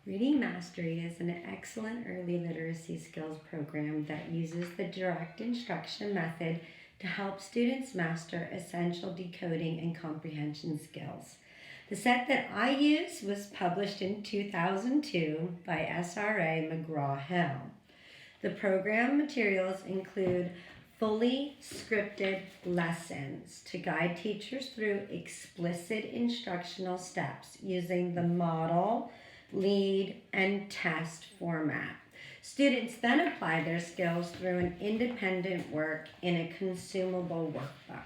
Reading Mastery is an excellent early literacy skills program that uses the direct instruction method to help students master essential decoding and comprehension skills. The set that I use was published in 2002 by SRA McGraw-Hill. The program materials include fully scripted lessons to guide teachers through explicit instructional steps using the model, lead, and test format. Students then apply their skills through an independent work in a consumable workbook.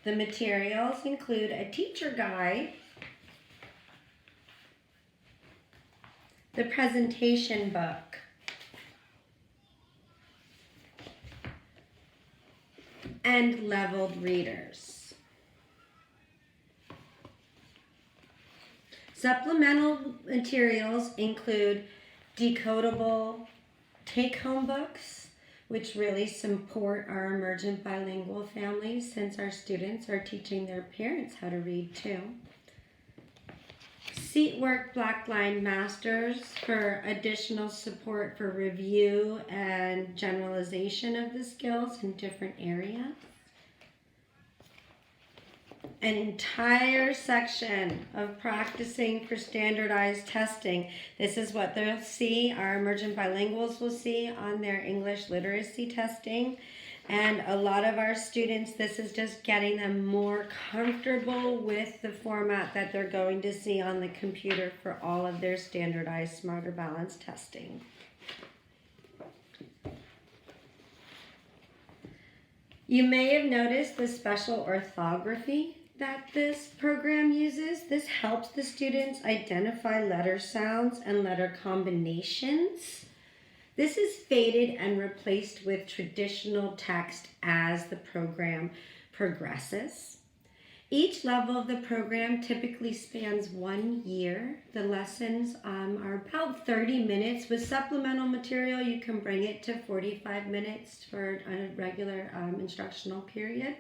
The materials include a teacher guide, the presentation book, and leveled readers. Supplemental materials include decodable take-home books, which really support our emergent bilingual families since our students are teaching their parents how to read too. Seatwork Blackline Masters for additional support for review and generalization of the skills in different areas. An entire section of practicing for standardized testing. This is what they'll see, our emergent bilinguals will see on their English literacy testing. And a lot of our students, this is just getting them more comfortable with the format that they're going to see on the computer for all of their standardized Smarter Balance testing. You may have noticed the special orthography that this program uses. This helps the students identify letter sounds and letter combinations. This is faded and replaced with traditional text as the program progresses. Each level of the program typically spans 1 year. The lessons are about 30 minutes. With supplemental material, you can bring it to 45 minutes for a regular instructional period.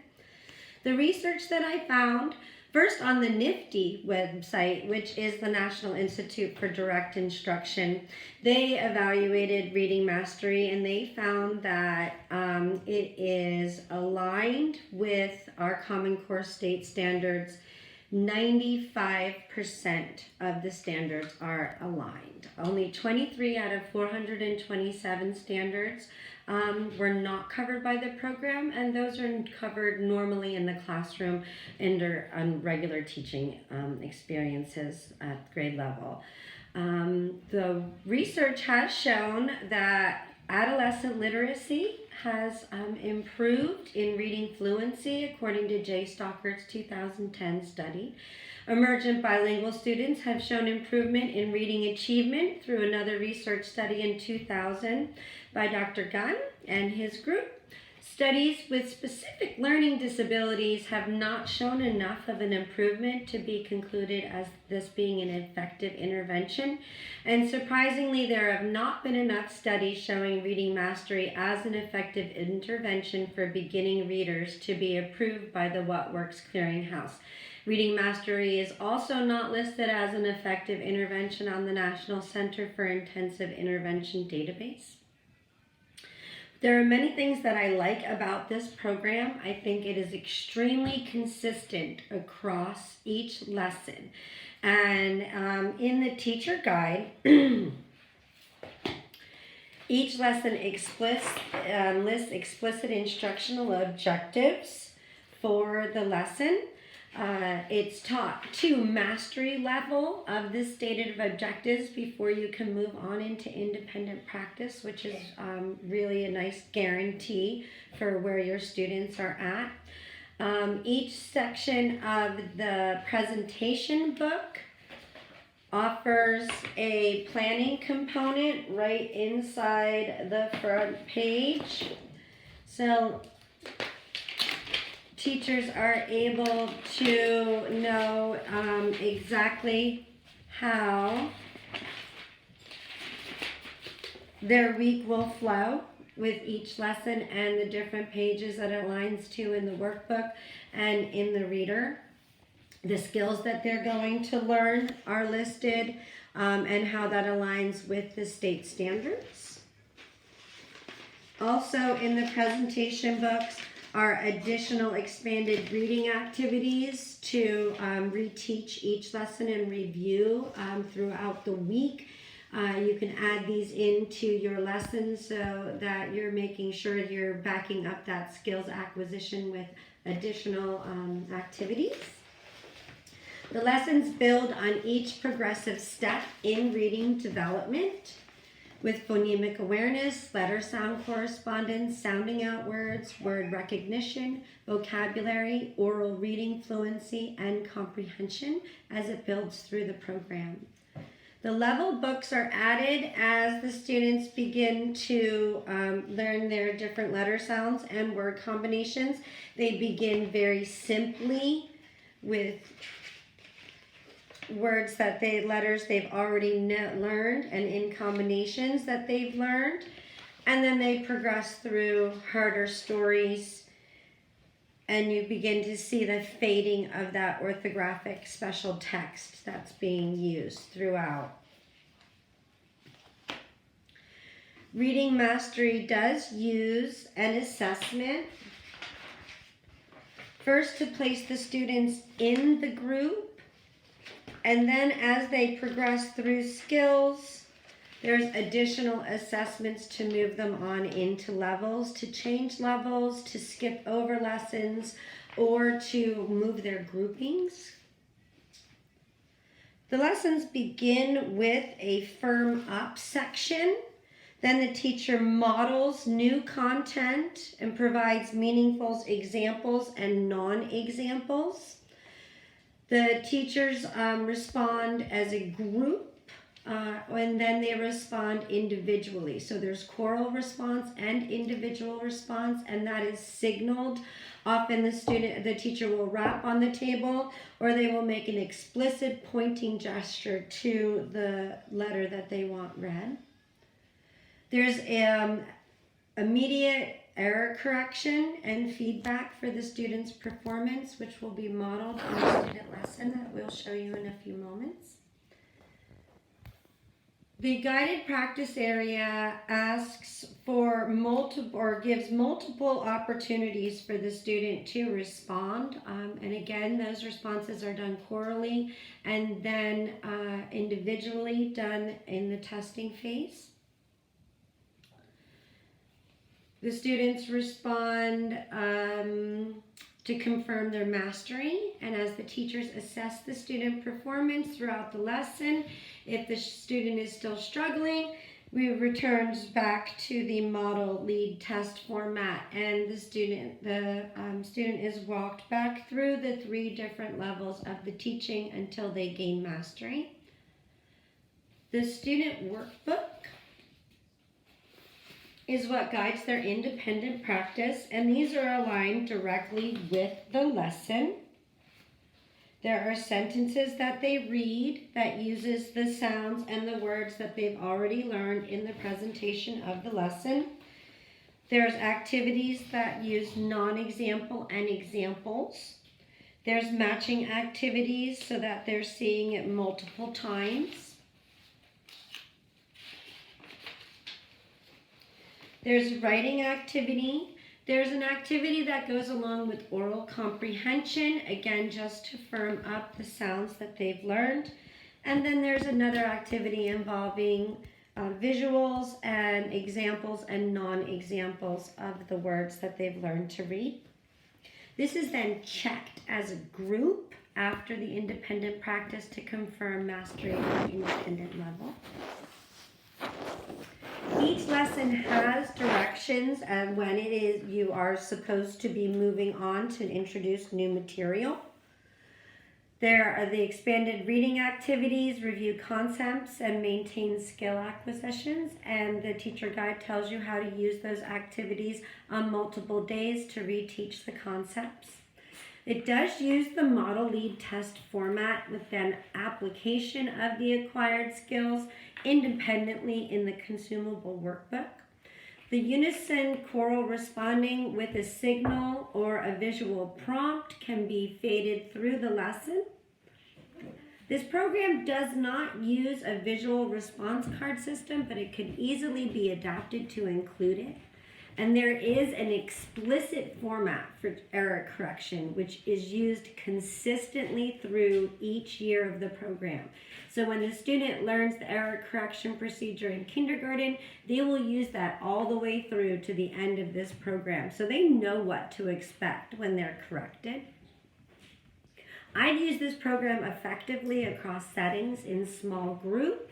The research that I found, first on the NIFTY website, which is the National Institute for Direct Instruction, they evaluated Reading Mastery and they found that it is aligned with our Common Core state standards. 95% of the standards are aligned. Only 23 out of 427 standards were not covered by the program, and those are covered normally in the classroom under regular teaching experiences at grade level. The research has shown that adolescent literacy has improved in reading fluency according to Jay Stockert's 2010 study. Emergent bilingual students have shown improvement in reading achievement through another research study in 2000 by Dr. Gunn and his group. Studies with specific learning disabilities have not shown enough of an improvement to be concluded as this being an effective intervention. And surprisingly, there have not been enough studies showing Reading Mastery as an effective intervention for beginning readers to be approved by the What Works Clearinghouse. Reading Mastery is also not listed as an effective intervention on the National Center for Intensive Intervention database. There are many things that I like about this program. I think it is extremely consistent across each lesson. And in the teacher guide, each lesson lists explicit instructional objectives for the lesson. It's taught to mastery level of the stated objectives before you can move on into independent practice, which is really a nice guarantee for where your students are at. Each section of the presentation book offers a planning component right inside the front page. So teachers are able to know exactly how their week will flow with each lesson and the different pages that it aligns to in the workbook and in the reader. The skills that they're going to learn are listed, and how that aligns with the state standards. Also in the presentation books are additional expanded reading activities to reteach each lesson and review throughout the week. You can add these into your lessons so that you're making sure you're backing up that skills acquisition with additional activities. The lessons build on each progressive step in reading development with phonemic awareness, letter sound correspondence, sounding out words, word recognition, vocabulary, oral reading fluency, and comprehension as it builds through the program. The level books are added as the students begin to learn their different letter sounds and word combinations. They begin very simply with words that letters they've already learned and in combinations that they've learned, and then they progress through harder stories, and you begin to see the fading of that orthographic special text that's being used throughout. Reading Mastery does use an assessment, first to place the students in the group, and then as they progress through skills, there's additional assessments to move them on into levels, to change levels, to skip over lessons, or to move their groupings. The lessons begin with a firm up section. Then the teacher models new content and provides meaningful examples and non-examples. The teachers respond as a group, and then they respond individually. So there's choral response and individual response, and that is signaled. Often the teacher will rap on the table, or they will make an explicit pointing gesture to the letter that they want read. There's immediate error correction and feedback for the student's performance, which will be modeled in a student lesson that we'll show you in a few moments. The guided practice area asks for multiple, or gives multiple opportunities for the student to respond. And again, those responses are done chorally and then individually done in the testing phase. The students respond to confirm their mastery, and as the teachers assess the student performance throughout the lesson, if the student is still struggling, we return back to the model lead test format, and the student is walked back through the 3 different levels of the teaching until they gain mastery. The student workbook is what guides their independent practice, and these are aligned directly with the lesson. There are sentences that they read that uses the sounds and the words that they've already learned in the presentation of the lesson. There's activities that use non-example and examples. There's matching activities so that they're seeing it multiple times. There's writing activity. There's an activity that goes along with oral comprehension, again, just to firm up the sounds that they've learned. And then there's another activity involving visuals and examples and non-examples of the words that they've learned to read. This is then checked as a group after the independent practice to confirm mastery at the independent level. Each lesson has directions and when it is you are supposed to be moving on to introduce new material. There are the expanded reading activities, review concepts, and maintain skill acquisitions. And the teacher guide tells you how to use those activities on multiple days to reteach the concepts. It does use the model lead test format with an application of the acquired skills independently in the consumable workbook. The unison choral responding with a signal or a visual prompt can be faded through the lesson. This program does not use a visual response card system, but it could easily be adapted to include it. And there is an explicit format for error correction, which is used consistently through each year of the program. So when the student learns the error correction procedure in kindergarten, they will use that all the way through to the end of this program. So they know what to expect when they're corrected. I'd use this program effectively across settings in small group,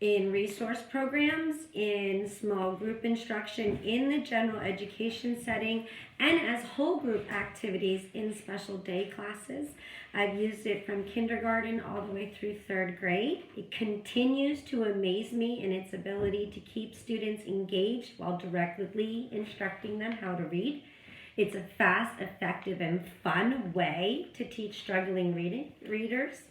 in resource programs, in small group instruction, in the general education setting, and as whole group activities in special day classes. I've used it from kindergarten all the way through 3rd grade. It continues to amaze me in its ability to keep students engaged while directly instructing them how to read. It's a fast, effective, and fun way to teach struggling readers.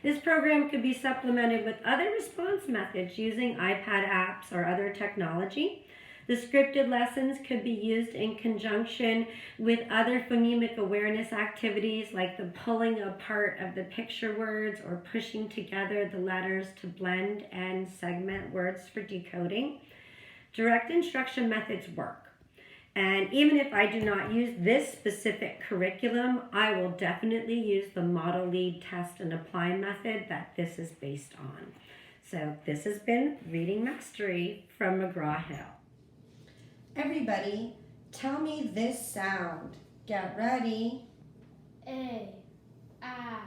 This program could be supplemented with other response methods using iPad apps or other technology. The scripted lessons could be used in conjunction with other phonemic awareness activities like the pulling apart of the picture words or pushing together the letters to blend and segment words for decoding. Direct instruction methods work. And even if I do not use this specific curriculum, I will definitely use the model, lead, test, and apply method that this is based on. So this has been Reading Mastery from McGraw-Hill. Everybody, tell me this sound. Get ready. A, ah.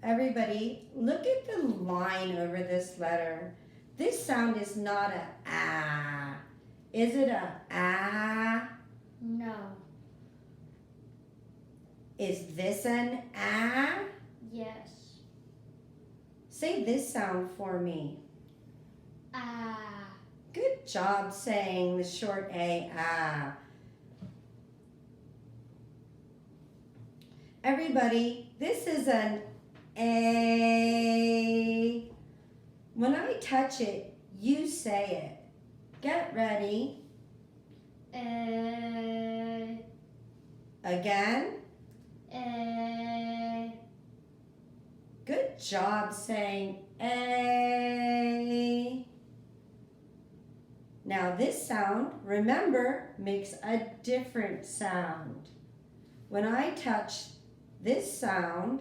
Everybody, look at the line over this letter. This sound is not a ah. Is it a ah? No. Is this an ah? Yes. Say this sound for me. Ah. Good job saying the short A, ah. Everybody, this is an A. When I touch it, you say it. Get ready. A. Again. A. Good job saying A. Now this sound, remember, makes a different sound. When I touch this sound,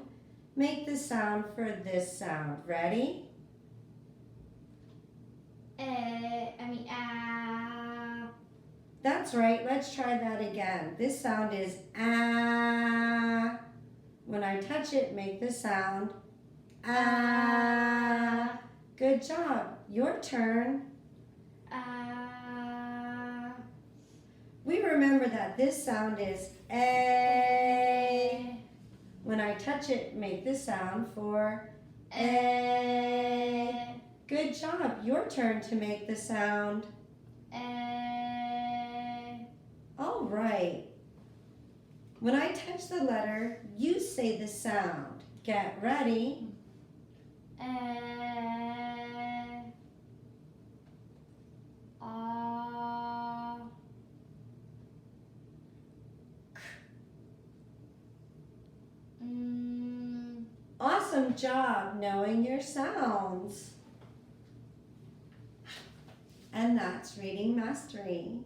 make the sound for this sound. Ready? Ah. That's right. Let's try that again. This sound is ah. When I touch it, make the sound ah. Good job. Your turn. Ah. We remember that this sound is A. When I touch it, make the sound for A. Good job. Your turn to make the sound. All right. When I touch the letter, you say the sound. Get ready. Awesome job knowing your sounds. And that's Reading Mastery.